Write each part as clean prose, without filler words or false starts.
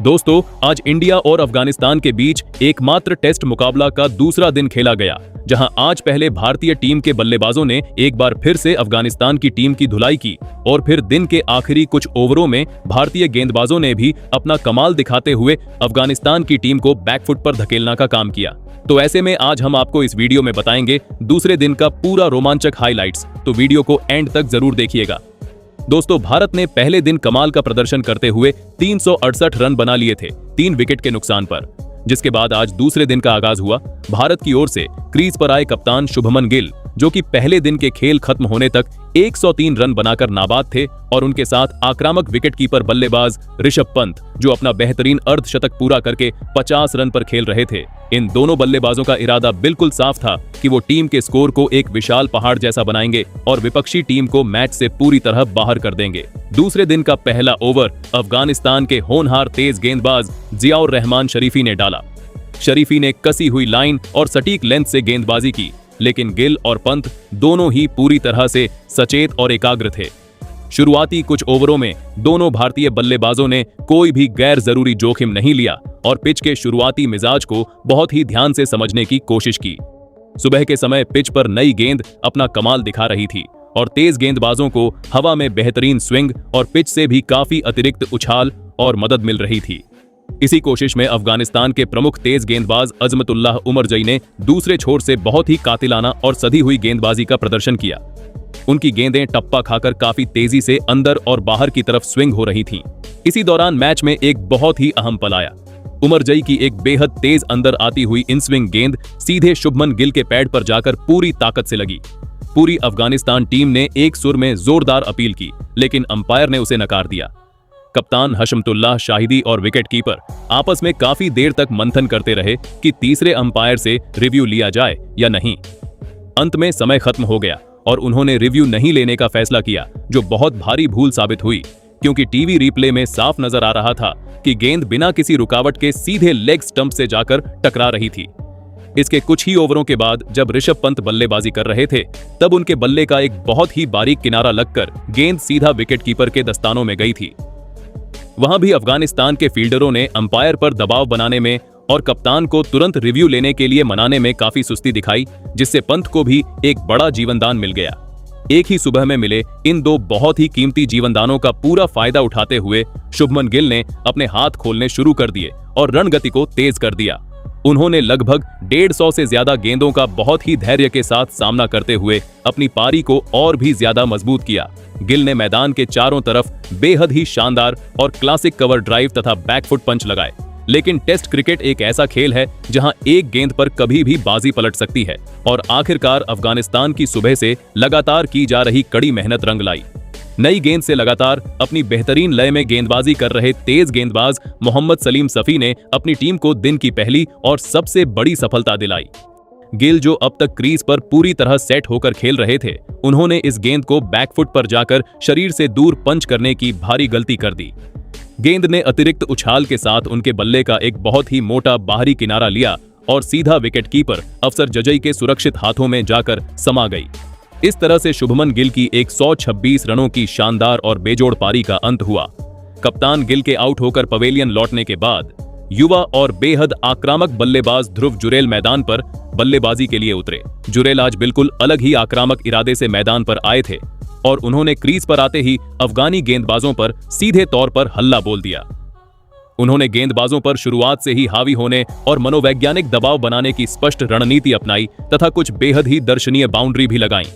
दोस्तों, आज इंडिया और अफगानिस्तान के बीच एकमात्र टेस्ट मुकाबला का दूसरा दिन खेला गया, जहां आज पहले भारतीय टीम के बल्लेबाजों ने एक बार फिर से अफगानिस्तान की टीम की धुलाई की और फिर दिन के आखिरी कुछ ओवरों में भारतीय गेंदबाजों ने भी अपना कमाल दिखाते हुए अफगानिस्तान की टीम को बैकफुट पर धकेलने का काम किया। तो ऐसे में आज हम आपको इस वीडियो में बताएंगे दूसरे दिन का पूरा रोमांचक हाइलाइट्स, तो वीडियो को एंड तक जरूर देखिएगा। दोस्तों, भारत ने पहले दिन कमाल का प्रदर्शन करते हुए 368 रन बना लिए थे 3 विकेट के नुकसान पर, जिसके बाद आज दूसरे दिन का आगाज हुआ। भारत की ओर से क्रीज पर आए कप्तान शुभमन गिल, जो कि पहले दिन के खेल खत्म होने तक 103 रन बनाकर नाबाद थे, और उनके साथ आक्रामक विकेटकीपर बल्लेबाज ऋषभ पंत, जो अपना बेहतरीन अर्धशतक पूरा करके 50 रन पर खेल रहे थे। इन दोनों बल्लेबाजों का इरादा बिल्कुल साफ था कि वो टीम के स्कोर को एक विशाल पहाड़ जैसा बनाएंगे और विपक्षी टीम को मैच से पूरी तरह बाहर कर देंगे। दूसरे दिन का पहला ओवर अफगानिस्तान के होनहार तेज गेंदबाज जियाउर रहमान शरीफी ने डाला। शरीफी ने कसी हुई लाइन और सटीक लेंथ से गेंदबाजी की, लेकिन गिल और पंत दोनों ही पूरी तरह से सचेत और एकाग्र थे। शुरुआती कुछ ओवरों में दोनों भारतीय बल्लेबाजों ने कोई भी गैर जरूरी जोखिम नहीं लिया और पिच के शुरुआती मिजाज को बहुत ही ध्यान से समझने की कोशिश की। सुबह के समय पिच पर नई गेंद अपना कमाल दिखा रही थी और तेज गेंदबाजों को हवा में बेहतरीन स्विंग और पिच से भी काफी अतिरिक्त उछाल और मदद मिल रही थी। इसी कोशिश में अफगानिस्तान के प्रमुख तेज गेंदबाज अजमतुल्लाह उमरजई ने दूसरे छोर से बहुत ही कातिलाना और सधी हुई गेंदबाजी का प्रदर्शन किया। उनकी गेंदें टप्पा खाकर काफी तेजी से अंदर और बाहर की तरफ स्विंग हो रही थीं। इसी दौरान मैच में एक बहुत ही अहम पल आया। उमरजई की एक बेहद तेज अंदर आती हुई इन स्विंग गेंद सीधे शुभमन गिल के पैड पर जाकर पूरी ताकत से लगी। पूरी अफगानिस्तान टीम ने एक सुर में जोरदार अपील की, लेकिन अंपायर ने उसे नकार दिया। कप्तान हशमतुल्लाह शाहिदी और विकेटकीपर आपस में काफी देर तक मंथन करते रहे कि तीसरे अंपायर से रिव्यू लिया जाए या नहीं। अंत में समय खत्म हो गया और उन्होंने रिव्यू नहीं लेने का फैसला किया, जो बहुत भारी भूल साबित हुई, क्योंकि टीवी रिप्ले में साफ नजर आ रहा था कि गेंद बिना किसी रुकावट के सीधे लेग स्टंप से जाकर टकरा रही थी। इसके कुछ ही ओवरों के बाद जब ऋषभ पंत बल्लेबाजी कर रहे थे, तब उनके बल्ले का एक बहुत ही बारीक किनारा लगकर गेंद सीधा विकेटकीपर के दस्तानों में गई थी। वहां भी अफगानिस्तान के फील्डरों ने अंपायर पर दबाव बनाने में और कप्तान को तुरंत रिव्यू लेने के लिए मनाने में काफी सुस्ती दिखाई, जिससे पंत को भी एक बड़ा जीवनदान मिल गया। एक ही सुबह में मिले इन दो बहुत ही कीमती जीवनदानों का पूरा फायदा उठाते हुए शुभमन गिल ने अपने हाथ खोलने शुरू कर दिए और रन गति को तेज कर दिया। उन्होंने लगभग 150 से ज्यादा गेंदों का बहुत ही धैर्य के साथ सामना करते हुए अपनी पारी को और भी ज्यादा मजबूत किया। गिल ने मैदान के चारों तरफ बेहद ही शानदार और क्लासिक कवर ड्राइव तथा बैकफुट पंच लगाए। लेकिन टेस्ट क्रिकेट एक ऐसा खेल है जहां एक गेंद पर कभी भी बाजी पलट सकती है, और आखिरकार अफगानिस्तान की सुबह से लगातार की जा रही कड़ी मेहनत रंग लाई। नई गेंद से लगातार अपनी बेहतरीन लय में गेंदबाजी कर रहे तेज गेंदबाज मोहम्मद सलीम सफी ने अपनी टीम को दिन की पहली और सबसे बड़ी सफलता दिलाई। गिल, जो अब तक क्रीज पर पूरी तरह सेट होकर खेल रहे थे, उन्होंने इस गेंद को बैकफुट पर जाकर शरीर से दूर पंच करने की भारी गलती कर दी। गेंद ने अतिरिक्त उछाल के साथ उनके बल्ले का एक बहुत ही मोटा बाहरी किनारा लिया और सीधा विकेटकीपर अफसर जजई के सुरक्षित हाथों में जाकर समा गई। इस तरह से शुभमन गिल की 126 रनों की शानदार और बेजोड़ पारी का अंत हुआ। कप्तान गिल के आउट होकर पवेलियन लौटने के बाद युवा और बेहद आक्रामक बल्लेबाज ध्रुव जुरेल मैदान पर बल्लेबाजी के लिए उतरे। जुरेल आज बिल्कुल अलग ही आक्रामक इरादे से मैदान पर आए थे और उन्होंने क्रीज पर आते ही अफगानी गेंदबाजों पर सीधे तौर पर हल्ला बोल दिया। उन्होंने गेंदबाजों पर शुरुआत से ही हावी होने और मनोवैज्ञानिक दबाव बनाने की स्पष्ट रणनीति अपनाई तथा कुछ बेहद ही दर्शनीय बाउंड्री भी लगाई।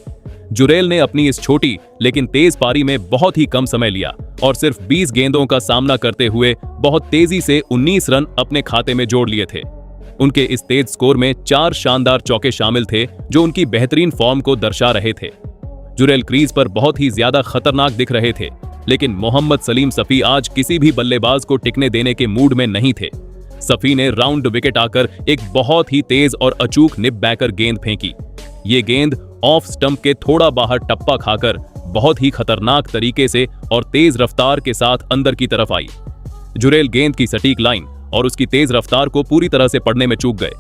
जुरेल ने अपनी इस छोटी लेकिन तेज पारी में बहुत ही कम समय लिया और सिर्फ 20 गेंदों का सामना करते हुए बहुत तेजी से 19 रन अपने खाते में जोड़ लिए थे। उनके इस तेज स्कोर में 4 शानदार चौके शामिल थे, जो उनकी बेहतरीन फॉर्म को दर्शा रहे थे। जुरेल क्रीज पर बहुत ही ज्यादा खतरनाक दिख रहे थे, लेकिन मोहम्मद सलीम सफी आज किसी भी बल्लेबाज को टिकने देने के मूड में नहीं थे। सफी ने राउंड विकेट आकर एक बहुत ही तेज और अचूक निप बैकर गेंद फेंकी। ये गेंद ऑफ स्टंप के थोड़ा बाहर टप्पा खाकर बहुत ही खतरनाक तरीके से और तेज रफ्तार के साथ अंदर की तरफ आई। जुरेल गेंद की सटीक लाइन और उसकी तेज रफ्तार को पूरी तरह से पढ़ने में चूक गए।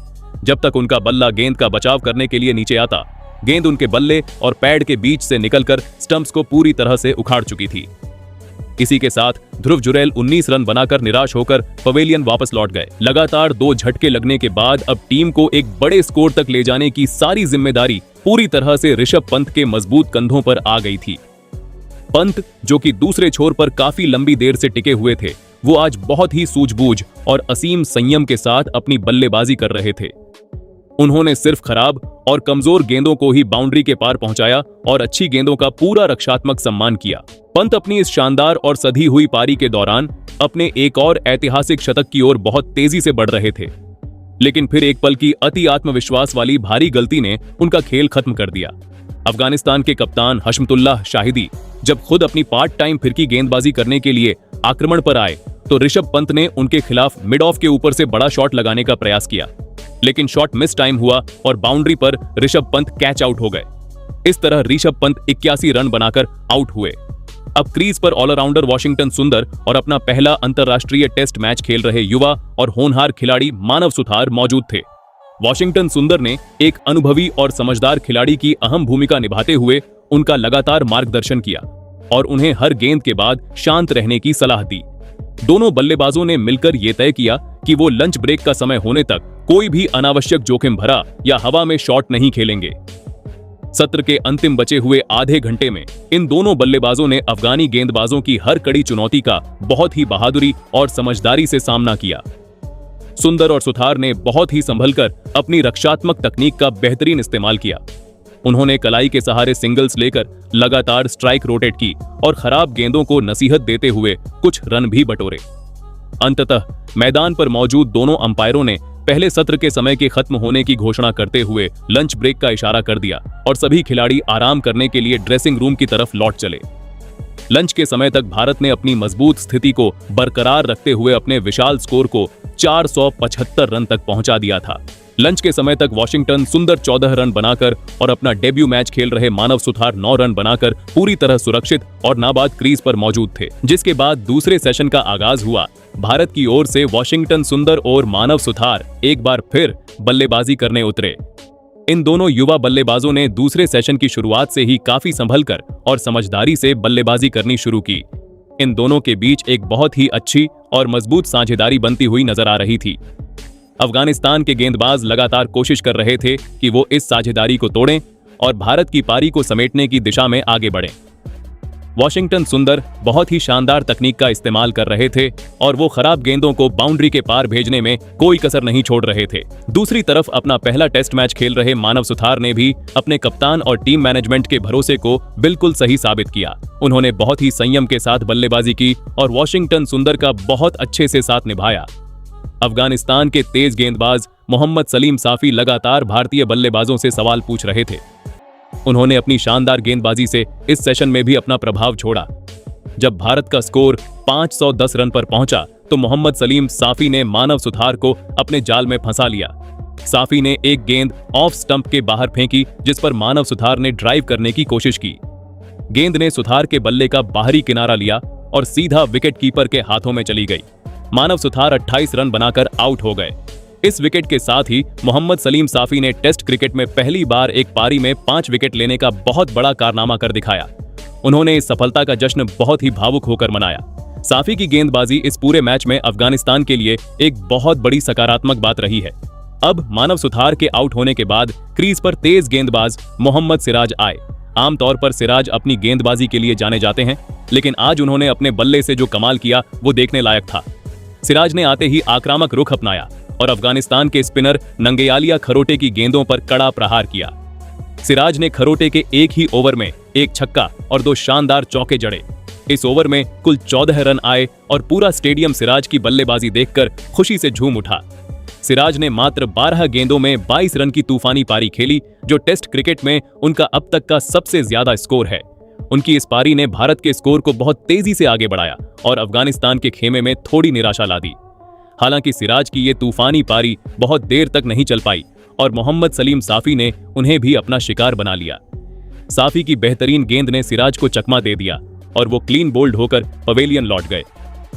जब तक उनका बल्ला गेंद का बचाव करने के लिए नीचे आता, गेंद उनके बल्ले और पैड के बीच से निकलकर स्टंप्स को पूरी तरह से उखाड़ चुकी थी। इसी के साथ ध्रुव जुरैल 19 रन बनाकर निराश होकर पवेलियन वापस लौट गए। लगातार 2 झटके लगने के बाद अब टीम को एक बड़े स्कोर तक ले जाने की सारी जिम्मेदारी पूरी तरह से ऋषभ पंत के मजबूत कंधों पर आ गई थी। पंत, जो कि दूसरे छोर पर काफी लंबी देर से टिके हुए थे, वो आज बहुत ही सूझबूझ और असीम संयम के साथ अपनी बल्लेबाजी कर रहे थे। उन्होंने सिर्फ खराब और कमजोर गेंदों को ही बाउंड्री के पार पहुंचाया और अच्छी गेंदों का पूरा रक्षात्मक सम्मान किया। पंत अपनी इस शानदार और सधी हुई पारी के दौरान अपने एक और ऐतिहासिक शतक की ओर बहुत तेजी से बढ़ रहे थे, लेकिन फिर एक पल की अति आत्मविश्वास वाली भारी गलती ने उनका खेल खत्म कर दिया। अफगानिस्तान के कप्तान हशमतुल्लाह शाहिदी जब खुद अपनी पार्ट टाइम फिरकी गेंदबाजी करने के लिए आक्रमण पर आए तो ऋषभ पंत ने उनके खिलाफ मिड ऑफ के ऊपर से बड़ा शॉट लगाने का प्रयास किया, लेकिन शॉट मिस टाइम हुआ और बाउंड्री पर ऋषभ पंत कैच आउट हो गए। इस तरह ऋषभ पंत 81 रन बनाकर आउट हुए। अब क्रीज पर ऑलराउंडर वाशिंगटन सुंदर और अपना पहला अंतरराष्ट्रीय टेस्ट मैच खेल रहे युवा और होनहार खिलाड़ी मानव सुथार मौजूद थे। वाशिंगटन सुंदर ने एक अनुभवी और समझदार खिलाड़ी की अहम भूमिका निभाते हुए उनका लगातार मार्गदर्शन किया और उन्हें हर गेंद के बाद शांत रहने की सलाह दी। दोनों बल्लेबाजों ने मिलकर यह तय किया कि वो लंच ब्रेक का समय होने तक कोई भी अनावश्यक जोखिम भरा या हवा में शॉट नहीं खेलेंगे। सत्र के अंतिम बचे हुए आधे घंटे में इन दोनों बल्लेबाजों ने अफगानी गेंदबाजों की हर कड़ी चुनौती का बहुत ही बहादुरी और समझदारी से सामना किया। सुंदर और सुथार ने बहुत ही संभलकर अपनी रक्षात्मक तकनीक का बेहतरीन इस्तेमाल किया। उन्होंने कलाई के सहारे सिंगल्स लेकर लगातार स्ट्राइक रोटेट की और खराब गेंदों को नसीहत देते हुए कुछ रन भी बटोरे। अंततः मैदान पर मौजूद दोनों अंपायरों ने पहले सत्र के समय के खत्म होने की घोषणा करते हुए लंच ब्रेक का इशारा कर दिया और सभी खिलाड़ी आराम करने के लिए ड्रेसिंग रूम की तरफ लौट चले। लंच के समय तक भारत ने अपनी मजबूत स्थिति को बरकरार रखते हुए अपने विशाल स्कोर को 475 रन तक पहुंचा दिया था। लंच के समय तक वाशिंगटन सुंदर 14 रन बनाकर और अपना डेब्यू मैच खेल रहे मानव सुथार 9 रन बनाकर पूरी तरह सुरक्षित और नाबाद क्रीज पर मौजूद थे। जिसके बाद दूसरे सेशन का आगाज हुआ। भारत की ओर से वाशिंगटन सुंदर और मानव सुथार एक बार फिर बल्लेबाजी करने उतरे। इन दोनों युवा बल्लेबाजों ने दूसरे सेशन की शुरुआत से ही काफी संभलकर और समझदारी से बल्लेबाजी करनी शुरू की। इन दोनों के बीच एक बहुत ही अच्छी और मजबूत साझेदारी बनती हुई नजर आ रही थी। अफगानिस्तान के गेंदबाज लगातार कोशिश कर रहे थे कि वो इस साझेदारी को तोड़ें और भारत की पारी को समेटने की दिशा में आगे बढ़ें। वाशिंगटन सुंदर बहुत ही शानदार तकनीक का इस्तेमाल कर रहे थे और वो खराब गेंदों को बाउंड्री के पार भेजने में कोई कसर नहीं छोड़ रहे थे। दूसरी तरफ अपना पहला टेस्ट मैच खेल रहे मानव सुथार ने भी अपने कप्तान और टीम मैनेजमेंट के भरोसे को बिल्कुल सही साबित किया। उन्होंने बहुत ही संयम के साथ बल्लेबाजी की और वाशिंगटन सुंदर का बहुत अच्छे से साथ निभाया। अफगानिस्तान के तेज गेंदबाज मोहम्मद सलीम साफी लगातार भारतीय बल्लेबाजों से सवाल पूछ रहे थे। उन्होंने अपनी शानदार गेंदबाजी से इस सेशन में भी अपना प्रभाव छोड़ा। जब भारत का स्कोर 510 रन पर पहुंचा तो मोहम्मद सलीम साफी ने मानव सुथार को अपने जाल में फंसा लिया। साफी ने एक गेंद ऑफ स्टंप के बाहर फेंकी जिस पर मानव सुथार ने ड्राइव करने की कोशिश की। गेंद ने सुथार के बल्ले का बाहरी किनारा लिया और सीधा विकेट कीपर के हाथों में चली गई। मानव सुथार 28 रन बनाकर आउट हो गए। इस विकेट के साथ ही मोहम्मद सलीम साफी ने टेस्ट क्रिकेट में पहली बार एक पारी में 5 विकेट लेने का बहुत बड़ा कारनामा कर दिखाया। उन्होंने इस सफलता का जश्न बहुत ही भावुक होकर मनाया। साफी की गेंदबाजी इस पूरे मैच में अफगानिस्तान के लिए एक बहुत बड़ी सकारात्मक बात रही है। अब मानव सुथार के आउट होने के बाद क्रीज पर तेज गेंदबाज मोहम्मद सिराज आए। आमतौर पर सिराज अपनी गेंदबाजी के लिए जाने जाते हैं, लेकिन आज उन्होंने अपने बल्ले से जो कमाल किया वो देखने लायक था। सिराज ने आते ही आक्रामक रुख अपनाया और अफगानिस्तान के स्पिनर नंगयालिया खरोटे की गेंदों पर कड़ा प्रहार किया। सिराज ने खरोटे के एक ही ओवर में एक छक्का और 2 शानदार चौके जड़े। इस ओवर में कुल 14 रन आए और पूरा स्टेडियम सिराज की बल्लेबाजी देखकर खुशी से झूम उठा। सिराज ने मात्र 12 गेंदों में 22 रन की तूफानी पारी खेली, जो टेस्ट क्रिकेट में उनका अब तक का सबसे ज्यादा स्कोर है। उनकी इस पारी ने भारत के स्कोर को बहुत तेजी से आगे बढ़ाया और अफगानिस्तान के खेमे में थोड़ी निराशा ला दी। हालांकि सिराज की ये तूफानी पारी बहुत देर तक नहीं चल पाई और मोहम्मद सलीम साफी ने उन्हें भी अपना शिकार बना लिया। साफी की बेहतरीन गेंद ने सिराज को चकमा दे दिया और वो क्लीन बोल्ड होकर पवेलियन लौट गए।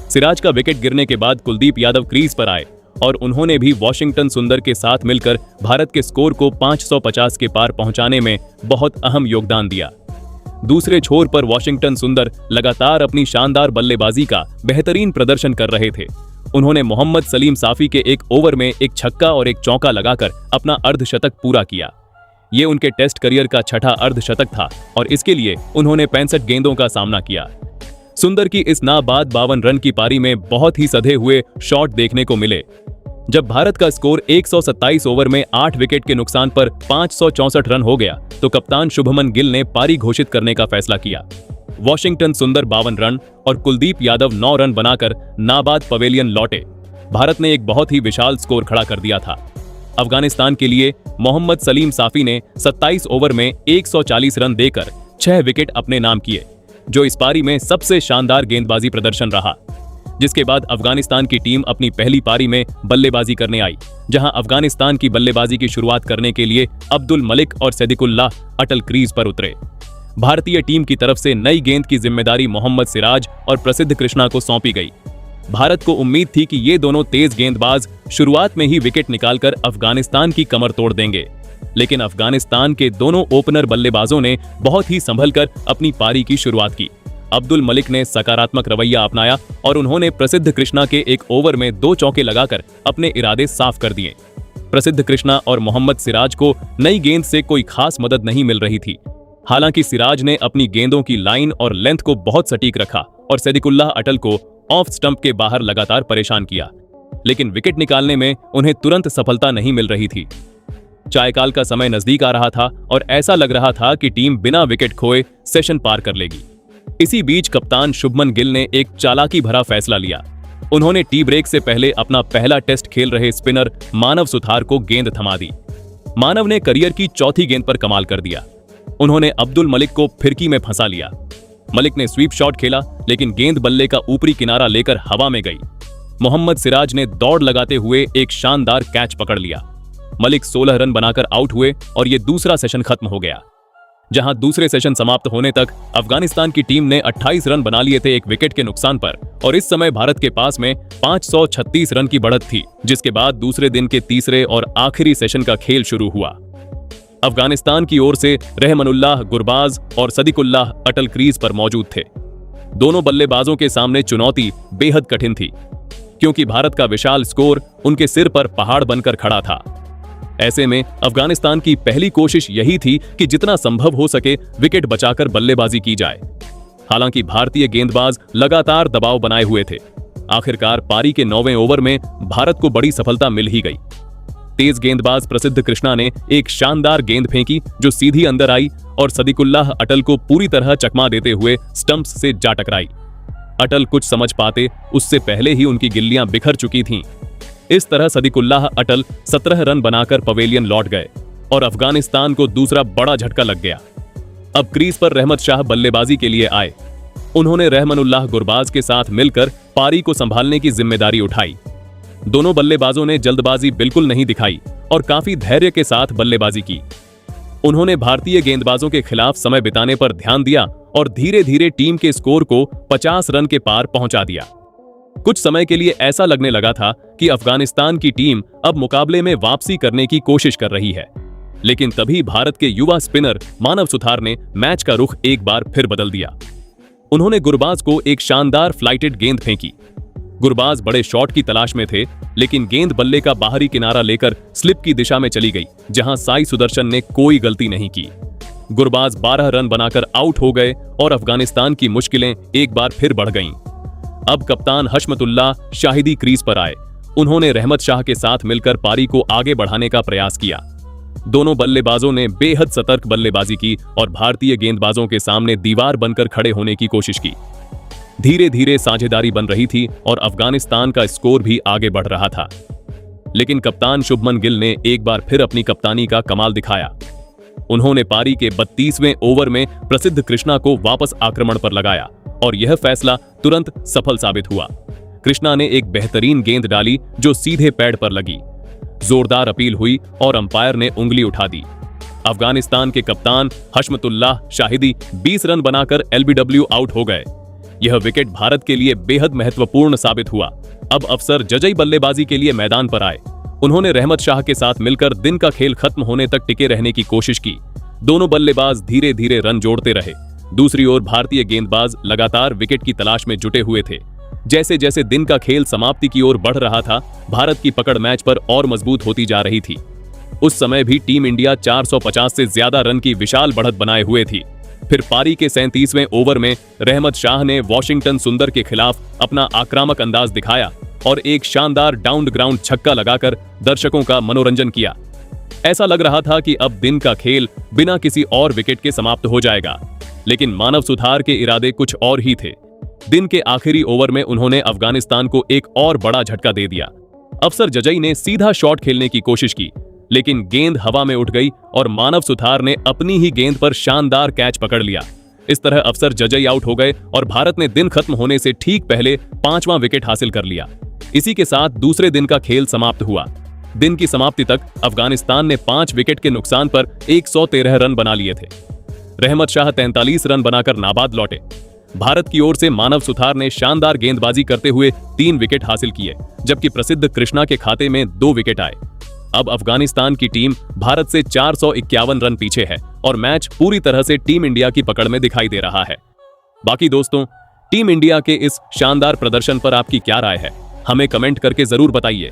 सिराज का विकेट गिरने के बाद कुलदीप यादव क्रीज पर आए और उन्होंने भी वाशिंगटन सुंदर के साथ मिलकर भारत के स्कोर को 550 के पार पहुंचाने में बहुत अहम योगदान दिया। दूसरे छोर पर वॉशिंगटन सुंदर लगातार अपनी शानदार बल्लेबाजी का बेहतरीन प्रदर्शन कर रहे थे। उन्होंने मोहम्मद सलीम साफी के एक ओवर में एक छक्का और एक चौका लगाकर अपना अर्धशतक पूरा किया। ये उनके टेस्ट करियर का छठा अर्धशतक था और इसके लिए उन्होंने 65 गेंदों का सामना किया। सुंदर की इस नाबाद 52 रन की पारी में बहुत ही सधे हुए शॉट देखने को मिले। जब भारत का स्कोर 127 ओवर में 8 विकेट के नुकसान पर 564 रन हो गया तो कप्तान शुभमन गिल ने पारी घोषित करने का फैसला किया। वॉशिंगटन सुंदर 52 रन और कुलदीप यादव 9 रन बनाकर नाबाद पवेलियन लौटे। भारत ने एक बहुत ही विशाल स्कोर खड़ा कर दिया था। अफगानिस्तान के लिए मोहम्मद सलीम साफी ने 27 ओवर में 140 रन देकर 6 विकेट अपने नाम किए, जो इस पारी में सबसे शानदार गेंदबाजी प्रदर्शन रहा। जिसके बाद अफगानिस्तान की टीम अपनी पहली पारी में बल्लेबाजी करने आई, जहां अफगानिस्तान की बल्लेबाजी की शुरुआत करने के लिए अब्दुल मलिक और सदिकुल्लाह अटल क्रीज पर उतरे। भारतीय टीम की तरफ से नई गेंद की जिम्मेदारी मोहम्मद सिराज और प्रसिद्ध कृष्णा को सौंपी गई। भारत को उम्मीद थी कि ये दोनों तेज गेंदबाज शुरुआत में ही विकेट निकालकर अफगानिस्तान की कमर तोड़ देंगे, लेकिन अफगानिस्तान के दोनों ओपनर बल्लेबाजों ने बहुत ही संभलकर अपनी पारी की शुरुआत की। अब्दुल मलिक ने सकारात्मक रवैया अपनाया और उन्होंने प्रसिद्ध कृष्णा के एक ओवर में 2 चौके लगाकर अपने इरादे साफ कर दिए। प्रसिद्ध कृष्णा और मोहम्मद सिराज को नई गेंद से कोई खास मदद नहीं मिल रही थी। हालांकि सिराज ने अपनी गेंदों की लाइन और लेंथ को बहुत सटीक रखा और सदिकुल्लाह अटल को ऑफ स्टंप के बाहर लगातार परेशान किया, लेकिन विकेट निकालने में उन्हें तुरंत सफलता नहीं मिल रही थी। चायकाल का समय नजदीक आ रहा था और ऐसा लग रहा था कि टीम बिना विकेट खोए सेशन पार कर लेगी। इसी बीच कप्तान शुभमन गिल ने एक चालाकी भरा फैसला लिया। उन्होंने टी ब्रेक से पहले अपना पहला टेस्ट खेल रहे स्पिनर मानव सुथार को गेंद थमा दी। मानव ने करियर की चौथी गेंद पर कमाल कर दिया। उन्होंने अब्दुल मलिक को फिरकी में फंसा लिया। मलिक ने स्वीप शॉट खेला, लेकिन गेंद बल्ले का ऊपरी किनारा लेकर हवा में गई। मोहम्मद सिराज ने दौड़ लगाते हुए एक शानदार कैच पकड़ लिया। मलिक 16 रन बनाकर आउट हुए और ये दूसरा सेशन खत्म हो गया। जहां दूसरे सेशन समाप्त होने तक अफगानिस्तान की टीम ने 28 रन बना लिए थे एक विकेट के नुकसान पर, और इस समय भारत के पास में 536 रन की बढ़त थी, जिसके बाद दूसरे दिन के तीसरे और आखिरी सेशन का खेल शुरू हुआ। अफगानिस्तान की ओर से रहमनुल्लाह गुरबाज और सदिकुल्लाह अटल क्रीज पर मौजूद थे। दोनों बल्लेबाजों के सामने चुनौती बेहद कठिन थी, क्योंकि भारत का विशाल स्कोर उनके सिर पर पहाड़ बनकर खड़ा था। ऐसे में अफगानिस्तान की पहली कोशिश यही थी कि जितना संभव हो सके विकेट बचाकर बल्लेबाजी की जाए। हालांकि भारतीय गेंदबाज लगातार दबाव बनाए हुए थे। आखिरकार पारी के 9वें ओवर में भारत को बड़ी सफलता मिल ही गई। तेज गेंदबाज प्रसिद्ध कृष्णा ने एक शानदार गेंद फेंकी जो सीधी अंदर आई और सदिकुल्लाह अटल को पूरी तरह चकमा देते हुए स्टंप्स से जा टकराई। अटल कुछ समझ पाते उससे पहले ही उनकी गिल्लियां बिखर चुकी थीं। इस तरह सदिकुल्लाह अटल 17 रन बनाकर पवेलियन लौट गए और अफगानिस्तान को दूसरा बड़ा झटका लग गया। अब क्रीज पर रहमत शाह बल्लेबाजी के लिए आए। उन्होंने रहमनुल्लाह गुरबाज के साथ मिलकर पारी को संभालने की जिम्मेदारी उठाई। दोनों बल्लेबाजों ने जल्दबाजी बिल्कुल नहीं दिखाई और काफी धैर्य के साथ बल्लेबाजी की। उन्होंने भारतीय गेंदबाजों के खिलाफ समय बिताने पर ध्यान दिया और धीरे धीरे टीम के स्कोर को 50 रन के पार पहुंचा दिया। कुछ समय के लिए ऐसा लगने लगा था कि अफगानिस्तान की टीम अब मुकाबले में वापसी करने की कोशिश कर रही है, लेकिन तभी भारत के युवा स्पिनर मानव सुथार ने मैच का रुख एक बार फिर बदल दिया। उन्होंने गुरबाज को एक शानदार फ्लाइटेड गेंद फेंकी। गुरबाज बड़े शॉट की तलाश में थे, लेकिन गेंद बल्ले का बाहरी किनारा लेकर स्लिप की दिशा में चली गई, जहां साई सुदर्शन ने कोई गलती नहीं की। गुरबाज 12 रन बनाकर आउट हो गए और अफगानिस्तान की मुश्किलें एक बार फिर बढ़ गईं। अब कप्तान हशमतुल्लाह शाहिदी क्रीज पर आए। उन्होंने रहमत शाह के साथ मिलकर पारी को आगे बढ़ाने का प्रयास किया। दोनों बल्लेबाजों ने बेहद सतर्क बल्लेबाजी की और भारतीय गेंदबाजों के सामने दीवार बनकर खड़े होने की कोशिश की। धीरे धीरे साझेदारी बन रही थी और अफगानिस्तान का स्कोर भी आगे बढ़ रहा था, लेकिन कप्तान शुभमन गिल ने एक बार फिर अपनी कप्तानी का कमाल दिखाया। उन्होंने पारी के 32वें ओवर में प्रसिद्ध कृष्णा को वापस आक्रमण पर लगाया और यह फैसला तुरंत सफल साबित हुआ। कृष्णा ने एक बेहतरीन गेंद डाली जो सीधे पैड पर लगी। जोरदार अपील हुई और अंपायर ने उंगली उठा दी। अफगानिस्तान के कप्तान हशमतुल्लाह शाहिदी 20 रन बनाकर एलबीडब्ल्यू आउट हो गए। यह विकेट भारत के लिए बेहद महत्वपूर्ण साबित हुआ। अब अफसर जजई बल्लेबाजी के लिए मैदान पर आए। उन्होंने रहमत शाह के साथ मिलकर दिन का खेल खत्म होने तक टिके रहने की कोशिश की। दोनों बल्लेबाज धीरे धीरे रन जोड़ते रहे। दूसरी ओर भारतीय गेंदबाज लगातार विकेट की तलाश में जुटे हुए थे। जैसे जैसे दिन का खेल समाप्ति की ओर बढ़ रहा था, भारत की पकड़ मैच पर और मजबूत होती जा रही थी। उस समय भी टीम इंडिया 450 से ज्यादा रन की विशाल बढ़त बनाए हुए थी। फिर पारी के 37वें ओवर में रहमत शाह ने वॉशिंगटन सुंदर के खिलाफ अपना आक्रामक अंदाज दिखाया और एक शानदार डाउन ग्राउंड छक्का लगाकर दर्शकों का मनोरंजन किया। ऐसा लग रहा था कि अब दिन का खेल बिना किसी और विकेट के समाप्त हो जाएगा, लेकिन मानव सुथार के इरादे कुछ और ही थे। दिन के आखिरी ओवर में उन्होंने अफगानिस्तान को एक और बड़ा झटका दे दिया। अफसर जजई ने सीधा शॉट खेलने की कोशिश की, लेकिन गेंद हवा में उठ गई और मानव सुथार ने अपनी ही गेंद पर शानदार कैच पकड़ लिया। इस तरह अफसर जजई आउट हो गए और भारत ने दिन खत्म होने से ठीक पहले 5वां विकेट हासिल कर लिया। इसी के साथ दूसरे दिन का खेल समाप्त हुआ। दिन की समाप्ति तक अफगानिस्तान ने 5 विकेट के नुकसान पर 113 रन बना लिए थे। रहमत शाह 43 रन बनाकर नाबाद लौटे। भारत की ओर से मानव सुथार ने शानदार गेंदबाजी करते हुए 3 विकेट हासिल किए, जबकि प्रसिद्ध कृष्णा के खाते में 2 विकेट आए। अब अफगानिस्तान की टीम भारत से 451 रन पीछे है और मैच पूरी तरह से टीम इंडिया की पकड़ में दिखाई दे रहा है। बाकी दोस्तों, टीम इंडिया के इस शानदार प्रदर्शन पर आपकी क्या राय है? हमें कमेंट करके जरूर बताइए।